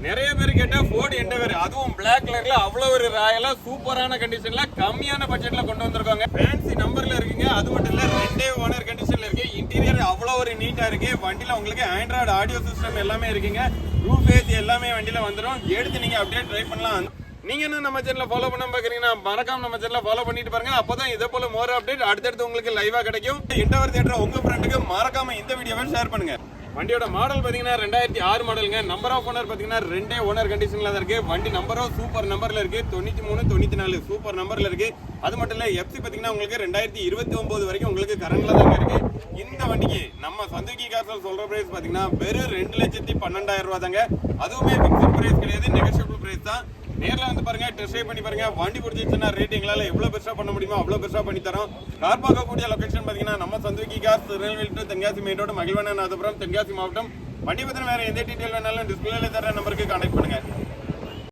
நிறைய பேர் கேட்டா ஃபோர்ட் எண்டவர், அதுவும் பிளாக் கலர்ல அவ்வளவு ஒரு ராயலா சூப்பரான கண்டிஷன்ல கம்மியான பட்ஜெட்ல கொண்டு வந்திருக்காங்க. ஃபேன்சி நம்பர்ல இருக்குங்க. அது மட்டும் இல்ல ரெண்டே ஓனர் கண்டிஷன்ல இருக்கு. இன்டீரியர் அவ்வளவு ஒரு நீட்டா இருக்கு. வண்டியில உங்களுக்கு ஆண்ட்ராய்டு ஆடியோ சிஸ்டம் எல்லாமே இருக்குங்க. ரூஃப் ஏசி எல்லாமே வண்டியில வந்துடும். எடுத்து நீங்க அப்படியே ட்ரை பண்ணலாம். நீங்க என்ன நம்ம சேனலை ஃபாலோ பண்ண பாக்குறீங்கன்னா மறக்காம நம்ம சேனலை ஃபாலோ பண்ணிட்டு பாருங்க. அப்பதான் இதே போல மோர் அப்டேட் அடுத்தடுத்து உங்களுக்கு லைவா கிடைக்கும். எண்டவர் தியேட்டர் உங்க ஃப்ரெண்டுக்கு மறக்காம இந்த வீடியோவை ஷேர் பண்ணுங்க. வண்டியோட மாடல் பாத்தீங்கன்னா 2006 மாடலுங்க. நம்பர் ஆஃப் ஓனர் பாத்தீங்கன்னா ரெண்டே ஓனர் கண்டிஷன்ல தான் இருக்கு. வண்டி நம்பரும் சூப்பர் நம்பர்ல இருக்கு. 93 94 சூப்பர் நம்பர்ல இருக்கு. அது மட்டும் இல்ல எஃப்சி பாத்தீங்கன்னா உங்களுக்கு 2029 வரைக்கும் உங்களுக்கு கரண்ட்ல தான் இருக்கு. இந்த வண்டிக்கு நம்ம சந்துக்கி கார்ஸ்ல சொல்ற பிரைஸ் பாத்தீங்கன்னா வெறும் 2,12,000 ரூபாய் தாங்க. அதுவுமே பிக்ஸ்ட் பிரைஸ் கிடையாது, நெகோஷியபிள் பிரைஸ் தான். நேர்ல வந்து பாருங்க, டெஸ்ட் ட்ரைவ் பண்ணி பாருங்க. வண்டி பிடிச்சிருச்சுன்னா ரேட்டிங்லால எவ்வளவு பெருசா பண்ண முடியுமோ அவ்வளவு பெருசா பண்ணி தரோம். கார் பார்க்கக்கூடிய லொகேஷன் பாத்தீங்கன்னா நம்ம சந்துக்கி cars, Tirunelveli to Tenkasi main road, Magizhvananathapuram, Tenkasi மாவட்டம். வண்டி பத்தின வேற எந்த டீடைல் வேணாலும் டிஸ்பிளேல தர நம்பருக்கு கான்டாக்ட் பண்ணுங்க.